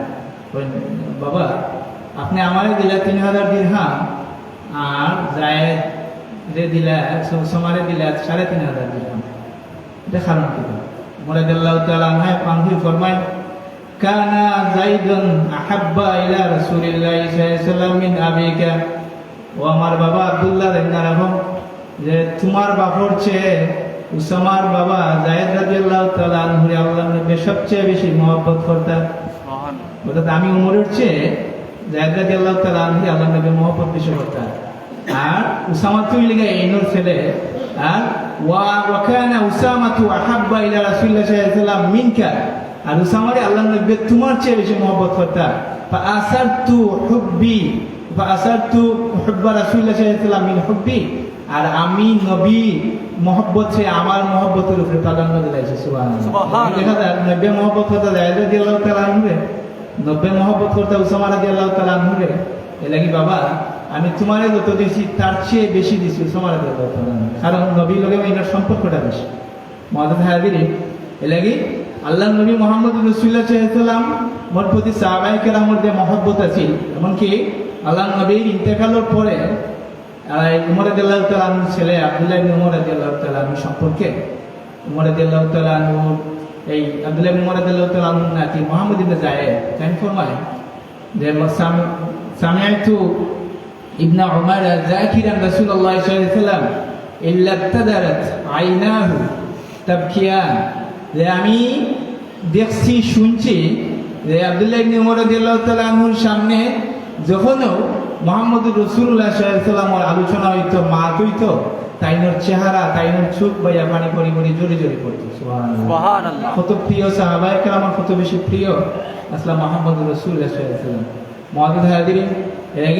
বাবা আপনি আমারে দিলা ৩,০০০ দিরহাম আর জায়েদ যে দিলা সমারে দিলা ৩,৫০০ দিরহাম এটা কারণ কি রাদিয়াল্লাহু তাআলা আনহু ফরমায় কানা যাইদুন আহাব্বা ইলা রাসূলিল্লাহি সাল্লাল্লাহু আলাইহি ওয়াসাল্লাম মিন আবিকা ও আমার বাবা আব্দুল্লাহ রাদিয়াল্লাহু যে তোমার বাবার চেয়ে উসামার বাবা যায়েদ রাদিয়াল্লাহু তাআলা আনহু আল্লাহর নবী সবচেয়ে বেশি মহব্বত করতেন অর্থাৎ আমি উমরের চেয়ে যায়েদ রাদিয়াল্লাহু তাআলা আনহু আল্লাহর নবী মহব্বত বেশি করতেন আর উসামা তুই লেগে এইনোর ছেলে আর ওয়া কানা উসামাতু আহাব্বা ইলা রাসূলিল্লাহি সাল্লাল্লাহু আলাইহি ওয়াসাল্লাম মিনকা আর উসামারে আল্লাহর নবী তোমার চেয়ে বেশি মহব্বত করতেন ফাআসারতু হুব্বা রাসূলিল্লাহি সাল্লাল্লাহু আলাইহি ওয়াসাল্লাম মিন হুব্বি আর আমি নবী মহব্বত আমার মহব্বতের উপরে প্রাধান্য দিলাইছি সুবহানাল্লাহ দেখা যায় নবী মহব্বত করতে যায়েদ রাদিয়াল্লাহু তাআলা আনহু নবী মহব্বত করতে উসামা রাদিয়াল্লাহু তাআলা আনহু এ লাগি বাবা আমি তোমারে যত দিছি তার চেয়ে বেশি দিছি উসামা রাদিয়াল্লাহু তাআলা কারণ নবীর লগে এনার সম্পর্কটা বেশি মুআজ্জাজ হাজিরিন এ লাগি আল্লাহর নবী মুহাম্মদ রাসূলুল্লাহ সাল্লাল্লাহু আলাইহি ওয়াসাল্লাম মোর প্রতি সাহাবায়ে কেরামের যে মহব্বত আছে এমনকি আল্লাহর নবীর ইন্তেকালের পরে উমর রাদিয়াল্লাহু তাআলা আনহুর ছেলে আব্দুল্লাহ ইবনে উমর রাদিয়াল্লাহু তাআলা আনহু সম্পর্কে উমর রাদিয়াল্লাহু তাআলা আনহু এই আব্দুল্লাহ ইবনে উমর রাদিয়াল্লাহু তাআলা আনহু নাতি মুহাম্মদ ইবনে যায়েদ কেন ফরমায় যে সামিআতু ইবনে উমর যাকিরান রাসূলুল্লাহ সাল্লাল্লাহু আলাইহি ওয়াসাল্লাম ইল্লা তাদারাত আইনাহু তাবকিয়ান যে আমি দেখছি শুনছি যে আব্দুল্লাহ ইবনে উমর রাদিয়াল্লাহু তাআলা আনহুর সামনে যখনও মুহাম্মদুর রাসূলুল্লাহ সাল্লাল্লাহু আলাইহি ওয়াসাল্লামের আলোচনা হইতো মাত হইতো তাইনোর চেহারা তাইনোর চোখ বাইয়া পানি পড়ি পড়ি জোরে জোরে পড়তো সুবহানাল্লাহ কত প্রিয় সাহাবায়ে কেরাম কত বেশি প্রিয় আসলে মুহাম্মদুর রাসূলুল্লাহ সাল্লাল্লাহু আলাইহি ওয়াসাল্লাম মুআজ্জাজ হাজিরিন এই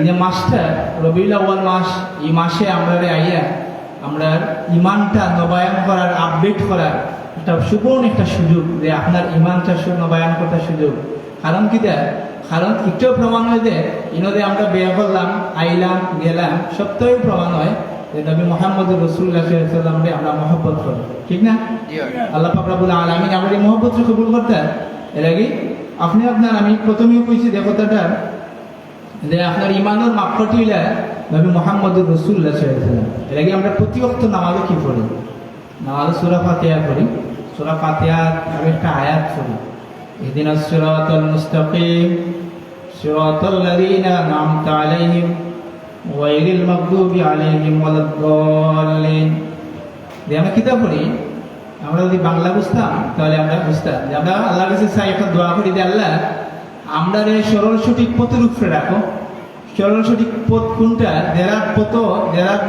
যে মাসটা রবিউল আউয়াল মাস এই মাসে আমরা আইয়া আমরা ঈমানটা নবায়ন করার আপডেট করার একটা সুবর্ণ একটা সুযোগ যে আপনার ঈমানটা নবায়ন করার সুযোগ কারণ কি দেয় কারণ একটু প্রমাণ হয় যে ইনোদে আমরা বের করলাম আইলাম গেলাম সত্যই প্রমাণ হয় যে নবী মুহাম্মদুর রাসূলুল্লাহ সাল্লাল্লাহু আলাইহি ওয়াসাল্লামকে আমরা মহব্বত করি ঠিক না আল্লাহ পাক রব্বুল আলামিন আমাদের এই মহব্বতকে কবুল করতেন এর আগে আপনি আপনার আমি প্রথমেই কইছি যে কথাটা যে আপনার ঈমানের মাপকাঠি হইলা নবী মুহাম্মদুর রাসূলুল্লাহ সাল্লাল্লাহু আলাইহি ওয়াসাল্লাম এর আগে আমরা প্রতি ওয়াক্ত নামাজে কি পড়ি নামাজে সূরা ফাতিহা পড়ি সূরা ফাতিহার একটা আয়াত পড়ি اهدنا الصراط المستقيم صراط الذين أنعمت عليهم غير المغضوب عليهم ولا الضالين আমরা কিতাব পড়ি আমরা যদি বাংলা বুঝতাম তাহলে আমরা বুঝতাম যে আমরা আল্লাহর কাছে চাই একটা দোয়া করি যে আল্লাহ আমরা সরল সঠিক পথের উপরে রাখো সরল সঠিক পথ কোনটা যারা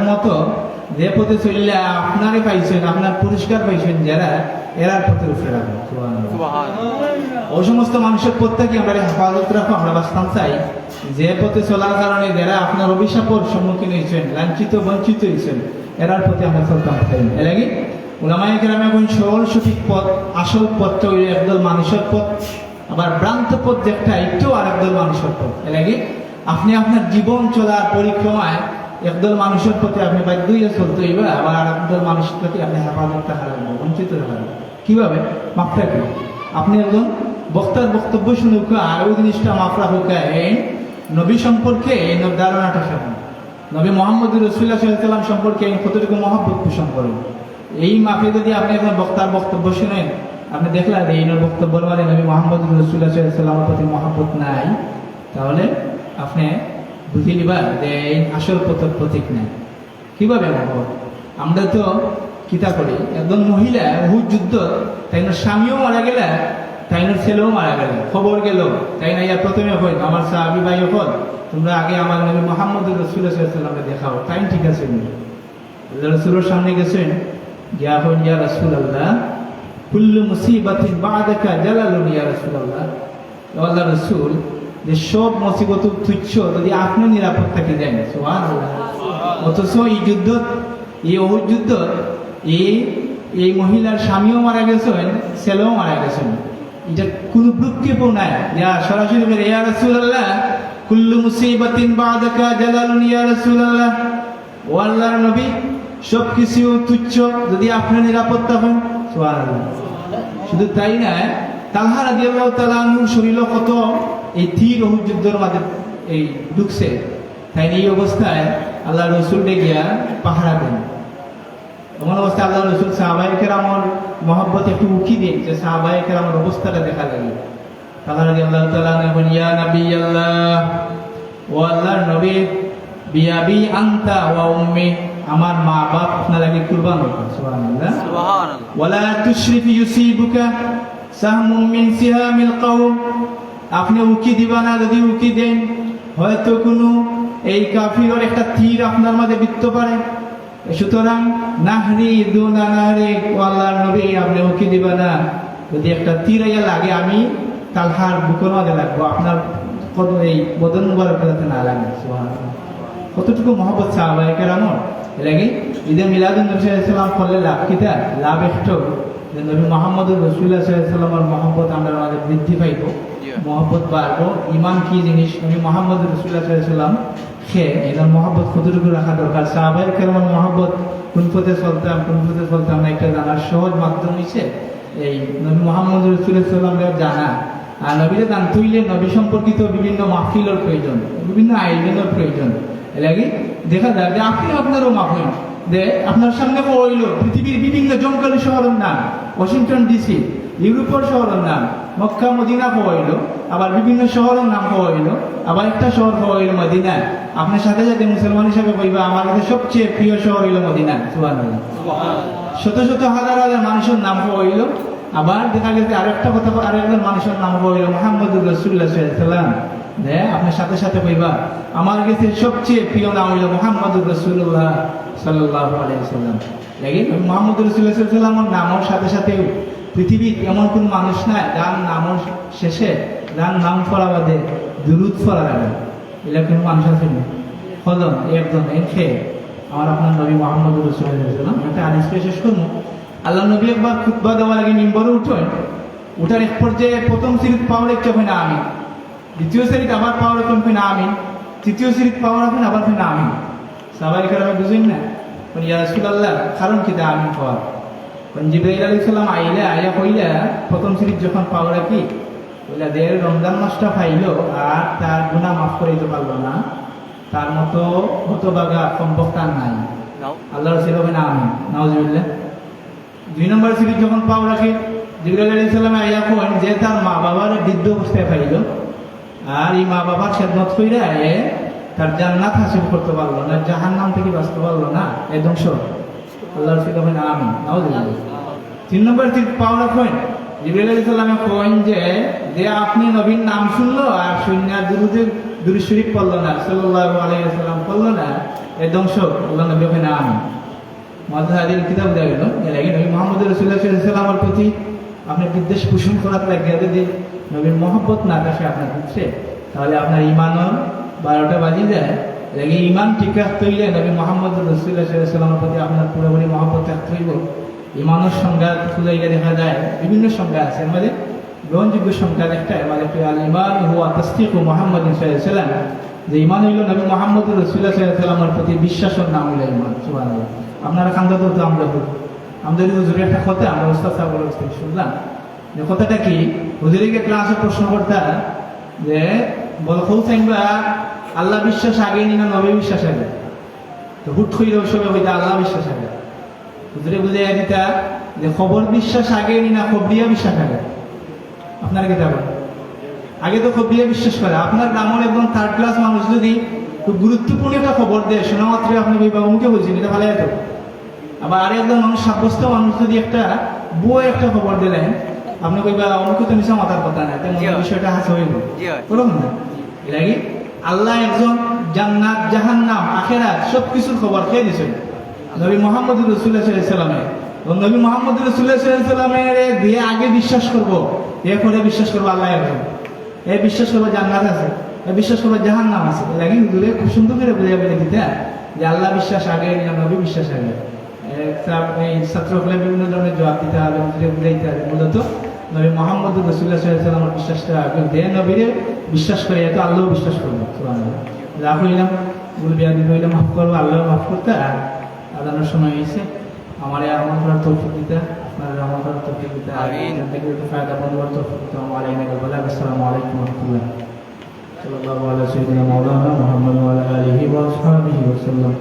মতো যে পথে চললে আপনারই পাইছেন আপনার পুরস্কার পাইছেন যারা এরার পথের উপরে রাখো ওই সমস্ত মানুষের পথ থেকে আমরা হেফাজত রাখো আমরা বাঁচতাম চাই যে পথে চলার কারণে যারা আপনার অভিশাপের সম্মুখীন হয়েছেন লাঞ্ছিত বঞ্চিত হয়েছেন এরার প্রতি আমরা চলতাম চাই এর আগে উলামায়ে কেরাম এখন সরল সঠিক পথ আসল পথটা ওই একদল মানুষের পথ আবার ভ্রান্ত পথ যেটা একটু আর একদল মানুষের পথ এর আগে আপনি আপনার জীবন চলার পরিক্রমায় একদল মানুষের প্রতি আপনি বাধ্য হয়ে চলতে হইবে আবার আর একদল মানুষের প্রতি আপনি হেফাজতটা হারাবেন বঞ্চিত হারাবেন কিভাবে মাপটা কি আপনি একজন বক্তার বক্তব্য শুনে আর ওই জিনিসটা মাফরা হোক এই নবী সম্পর্কে এই ধারণাটা শোনেন নবী মুহাম্মদুর রাসূলুল্লাহ সাল্লাল্লাহু আলাইহি ওয়াসাল্লাম সম্পর্কে কতটুকু মহব্বত পোষণ করেন এই মাপে যদি আপনি একজন বক্তার বক্তব্য শুনেন আপনি দেখলেন এই বক্তব্যের মানে নবী মুহাম্মদুর রাসূলুল্লাহ সাল্লাল্লাহু আলাইহি ওয়াসাল্লামের প্রতি মহব্বত নাই তাহলে আপনি বুঝে নিবা যে এই আসল পথের প্রতীক নেই কিভাবে আমরা তো কিতা করি একজন মহিলা উহুদ যুদ্ধ তাই স্বামীও মারা গেলে তাই ছেলেও মারা গেল খবর গেল তাই না ইয়া প্রথমে হই আমার সাহাবী ভাই হল তোমরা আগে আমার নবী মুহাম্মদুর রাসূলুল্লাহ সাল্লাল্লাহু আলাইহি ওয়াসাল্লামকে দেখাও তাই ঠিক আছে রাসূলের সামনে গেছেন ইয়া রাসূলুল্লাহ কুল্লু মুসিবাতিন বা'দাকা জালালুন ইয়া রাসূলুল্লাহ আল্লাহ রসুল যে সব মুসিবত তুচ্ছ যদি আপনি নিরাপদ থাকি দেন সুবহানাল্লাহ। অথচ এই যুদ্ধ, এই অহুদ যুদ্ধ, এই মহিলার স্বামীও মারা গেছেন, ছেলেও মারা গেছেন। এটা কোনো প্রক্ষেপও নাই যা সরাসরি বলে ইয়া রাসূলুল্লাহ কুল্লু মুসিবাতিন বাদাকা জালালুন ইয়া রাসূলুল্লাহ, ও আল্লাহর নবী সব কিছু তুচ্ছ যদি আপনি নিরাপদ থাকেন। সুবহানাল্লাহ। শুধু তাই না, তালহা রাদিয়াল্লাহু তাআলা আনহুর শরীরে কত এই তীর অহুদ যুদ্ধের মাঝে এই ঢুকছে, তাই এই অবস্থায় আল্লাহ রসুল গিয়া পাহারা দেন। এমন অবস্থায় আল্লাহ রসুল সাহাবায়ে কেরামের মহব্বত একটু উকি দেন যে সাহাবায়ে কেরামের অবস্থাটা দেখা লাগে। তালহা রাদিয়াল্লাহু তাআলা বলেন ইয়া নাবিয়াল্লাহ, ও আল্লাহর নবী, বিয়াবি আনতা ওয়া উম্মি, আমার মা বাপ আপনার আগে কুরবান হোক। সুবহানাল্লাহ। ওয়ালা তুশরিফ ইউসিবুকা সাহমুম মিন সিহামিল কওম, আপনি উকি দিবা না, যদি উকি দেন হয়তো কোনো এই কাফিরের একটা তীর আপনার মাঝে বিধতে পারে। সুতরাং নাহরি দুনা নাহরি, আল্লাহর নবী আপনি উকি দিবা না, যদি একটা তীর আইয়া লাগে আমি তালহার বুকের মাঝে লাগবো, আপনার কত এই বদন মুবারক যাতে না লাগে। সুবহানাল্লাহ। কতটুকু মহব্বত সাহাবায়ে কেরামের। এর লাগে ঈদে মিলাদুন নবী সাল্লাল্লাহু আলাইহি ওয়াসাল্লাম করলে লাভ কিটা? লাভ একটু যে নবী মুহাম্মদুর রাসূলুল্লাহ সাল্লাল্লাহু আলাইহি ওয়াসাল্লামের মহব্বত আমরা মাঝে বৃদ্ধি পাইব, মহব্বত বাড়বো। ইমান কি জিনিস, নবী মুহাম্মদুর রাসূলুল্লাহ সাল্লাল্লাহু আলাইহি ওয়াসাল্লাম সে এটার মহব্বত কতটুকু রাখা দরকার। সাহাবায়ে কেরামের মহব্বত কোন পথে চলতাম না একটা জানার সহজ মাধ্যম হইছে এই নবী মুহাম্মদুর রাসূলুল্লাহ সাল্লাল্লাহু আলাইহি ওয়াসাল্লাম জানা। আর নবীরে দান তুইলে নবী সম্পর্কিত বিভিন্ন মাহফিলের প্রয়োজন, বিভিন্ন আয়োজনের প্রয়োজন। এর লাগে দেখা যায় যে আপনি আপনারও মাহফিল যে আপনার সামনে হইল পৃথিবীর বিভিন্ন জঙ্গলি শহরের নাম, ওয়াশিংটন ডিসি, ইউরোপের শহরের নাম, মক্কা মদিনা হইল, আবার বিভিন্ন শহরের নাম হইল, আবার একটা শহর হইল মদিনা। আপনার সাথে সাথে মুসলমান হিসাবে কইবা আমার কাছে সবচেয়ে প্রিয় শহর হইল মদিনা। সুবহানাল্লাহ। শত শত হাজার হাজার মানুষের নাম হইল, আবার দেখা গেছে আরেকটা কথা, আরেকজন মানুষের নাম হইল মুহাম্মদুর রাসূলুল্লাহ সাল্লাল্লাহু আলাইহি ওয়াসাল্লাম। আপনার সাথে সাথে কইবা আমার কাছে সবচেয়ে প্রিয় নাম হইল মুহাম্মদুর রাসূলুল্লাহ সাল্লাল্লাহু আলাইহি ওয়াসাল্লাম। লাগি মুহাম্মদুর রাসূলুল্লাহ সাল্লাল্লাহু আলাইহি ওয়াসাল্লামের নামের সাথে সাথে পৃথিবীর এমন কোন মানুষ নাই যার নামের শেষে, যার নাম পড়া বাদে দুরূদ পড়া লাগে। এরকম মানুষ আছে না? হলন একজন এসে আমার আপনার নবী মুহাম্মদুর রাসূলুল্লাহ সাল্লাল্লাহু আলাইহি ওয়াসাল্লাম একটা হাদিস পেশ করবো। আল্লাহ নবী একবার খুতবা দেওয়ার আগে মিম্বরে উঠেন, উঠার এক পর্যায়ে প্রথম সিরিজ পাওয়ার একটা হয় না আমি, দ্বিতীয় সিরিজ আবার পাওয়ার এখন হয় না আমি, তৃতীয় সিরিজ পাওয়ার এখন আবার হয় না আমি। সাহাবায়ে কেরাম বুঝেন না ইয়া রাসূলুল্লাহ কারণ কি দা আমি পাওয়ার জিবরাইল আলাইহিস সালাম আইলা আয়া কইলা প্রথম সিরিজ যখন পাওয়ার কি কইলা দের রমজান মাসটা পাইলো আর তার গুনাহ মাফ করে দিতে পারলো না, তার মতো হতভাগা সম্পর্ক নাই। আল্লাহ রাসূল বলেন আমিন নাউজুবিল্লাহ। দুই নম্বর সিরিজ যখন পাও রাখে জিবরাইল আলাইহিস সালাম আইয়া কইন যে তার মা বাবার বৃদ্ধ অবস্থায় পাইলো আর এই মা বাবার খেদমত কইরা তার জান্নাত হাসিল করতে পারলো না, জাহান্নাম থেকে বাঁচতে পারলো না, এই ধ্বংস। আল্লাহ রাসূল বলেন আমিন নাউজুবিল্লাহ। তিন নম্বর সিরিজ পাও রাখেন জিবরাইল আলাইহিস সালাম কইন যে আপনি নবীর নাম শুনলো আর শূন্য দুরূদ শরীফ পড়লো না, সাল্লাল্লাহু আলাইহি ওয়াসাল্লাম পড়লো না, এই ধ্বংস। আল্লাহ নবী বলেন আমিন। মাযহাবুল কিতাব দেয়া গেল এর আগে নবী মুহাম্মদ রাসূলুল্লাহ সাল্লাল্লাহু আলাইহি ওয়াসাল্লামের প্রতি আপনি বিদ্বেষ পোষণ করার লাগে যদি নবীর মহব্বত না থাকে আপনার দিচ্ছে, তাহলে আপনার ইমানও 12টা বাজি যায়। এর আগে ইমান ঠিক রাখতে হইলে নবী মুহাম্মদ রাসূলুল্লাহ সাল্লাল্লাহু আলাইহি ওয়াসাল্লামের প্রতি আপনার পুরোপুরি মহব্বত রাখতে হইব। ইমানের সংজ্ঞা খুঁজে দেখা যায়, বিভিন্ন সংজ্ঞা আছে, আমাদের গ্রহণযোগ্য সংজ্ঞা একটা আমাদের আল ইমান হুয়া তাসদীকু মুহাম্মাদিন সাল্লাল্লাহু আলাইহি ওয়াসাল্লাম, যে ইমান হইল নবী মুহাম্মদ রাসূলুল্লাহ সাল্লাল্লাহু আলাইহি ওয়াসাল্লামের প্রতি বিশ্বাসের নাম হইল ইমান। সুবহানাল্লাহ। আপনারা কান্দা তো আমাদের হুজুরের একটা কথা আমরা উস্তাদ সাহেবের কাছ থেকে শুনলাম, যে কথাটা কি হুজুরিকে ক্লাসে প্রশ্ন করতা যে বল খুলসাইনবা আল্লাহ বিশ্বাস আগে নি না নবী বিশ্বাস আগে, তো হুট করে ওসবে হইতা আল্লাহ বিশ্বাস আগে। হুজুরে বুঝাইয়া দিতা যে খবর বিশ্বাস আগে নি না খবরিয়া বিশ্বাস আগে। আপনার কি যাবেন আগে তো খবরিয়া বিশ্বাস করে, আপনার গ্রামের একদম থার্ড ক্লাস মানুষ যদি খুব গুরুত্বপূর্ণ একটা খবর দেয় শোনা মাত্র আপনি কইবা অমুকে বলছেন এটা ভালো হতো। আবার আর একজন মানুষ সাব্যস্ত মানুষ যদি একটা বই একটা খবর দিলেন আপনি কইবা অমুকে তো নিশা মাথার কথা না, তেমন বিষয়টা হাসি হইব ওরকম না। এর আগে আল্লাহ একজন জান্নাত জাহান্নাম আখিরাত সবকিছুর খবর খেয়ে দিয়েছেন নবী মুহাম্মদ রাসূলুল্লাহ সাল্লাল্লাহু আলাইহি ওয়াসাল্লামে। নবী মুহাম্মদ রাসূলুল্লাহ সাল্লাল্লাহু আলাইহি ওয়াসাল্লামের দিয়ে আগে বিশ্বাস করব, এরপরে বিশ্বাস করব আল্লাহ একজন। এই বিশ্বাস করবা জান্নাত আছে, এই বিশ্বাস করবা জাহান্নাম আছে। লাগে দূরে খুব সুন্দর করে বুঝিয়ে বলে দিতে যে আল্লাহ বিশ্বাস আগে, নবী বিশ্বাস আগে। এই ছাত্রগুলো বিভিন্ন ধরনের জবাব দিতে হবে, বুঝাইতে হবে। মূলত নবী মোহাম্মদ রাসূলুল্লাহ সাল্লাল্লাহু আলাইহি ওয়াসাল্লামের বিশ্বাসটা আগে যে নবীরে বিশ্বাস করে এত আল্লাহ বিশ্বাস করবো। সুবহানাল্লাহ। যা হইলাম ভুল বিয়াদি হইলে মাফ করবো, আল্লাহ মাফ করতে। আর আদানের সময় হয়েছে, আমার আমল করার তৌফিক দিতে, আপনার আমল করার তৌফিক দিতে, এখান থেকে ফায়দা পাওয়ার তৌফিক দিতে। আমার আসসালামু আলাইকুম ওয়া রাহমাতুল্লাহ। সাল্লাল্লাহু আলা সাইয়্যিদিনা মাওলানা মুহাম্মদ ওয়া আলা আলিহি ওয়া আসহাবিহি ওয়া সাল্লাম।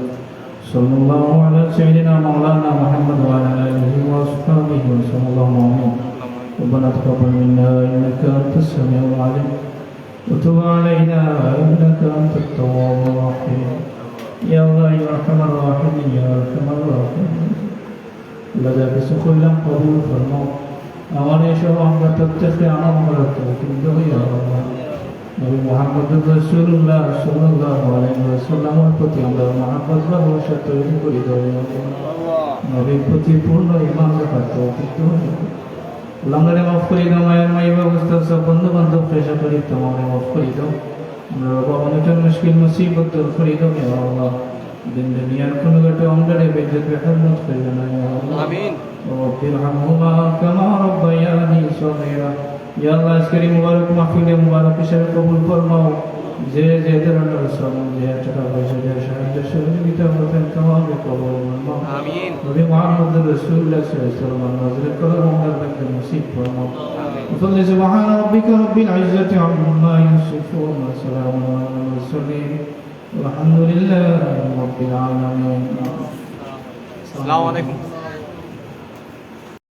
সাল্লাল্লাহু আলা সাইয়্যিদিনা মাওলানা মুহাম্মদ ওয়া আলা আলিহি ওয়া আসহাবিহি ওয়া সাল্লাম। আমিন। ربنا تقبل منا إنك أنت السميع العليم وتب علينا إنك أنت التواب الرحيم يا الله يا أرحم الراحمين يا أرحم الراحمين لذلك سخلا قبول فرمو আমাদের সব আমরা প্রত্যেককে আনন্দ কিন্তু ইয়া আল্লাহ নবী মুহাম্মদ রাসূলুল্লাহ সাল্লাল্লাহু আলাইহি ওয়াসাল্লামের প্রতি আমরা মহব্বত ভালোবাসা তৈরি করি দাও ইয়া আল্লাহ। নবীর প্রতি পূর্ণ ঈমান রাখার তৌফিক দাও। লঙ্গরে মাফ করি দাও, মায়ের মাই ব্যবস্থা সব বন্ধু বান্ধব পেশা করি তোমাকে মাফ করি দাও। আমরা অনেকটা মুশকিল মুসিবত দূর করি দাও ইয়া আল্লাহ। দিন দুনিয়ার কোন ঘটে অঙ্গরে বেজত বেহরমত করিও না ইয়া আল্লাহ। আমিন। রব্বির হামহুমা কামা রাব্বায়ানি সগীরা। ইয়া আল্লাহ আজকের মুবারক মাহফিলে মুবারক হিসেবে কবুল ফরমাও। যে যে ধরনের শ্রম, যে টাকা পয়সা, যে সাহায্য সহযোগিতা করতেন তোমাকে কবুল ফরমাও। আমিন। নবী মুহাম্মদ রাসূলুল্লাহ সাল্লাল্লাহু আলাইহি ওয়াসাল্লাম নজরে করম আমাদেরকে নসিব ফরমাও। وصلي سبحان ربك رب العزة عما يصفون وسلام على المرسلين والحمد لله رب العالمين. السلام عليكم.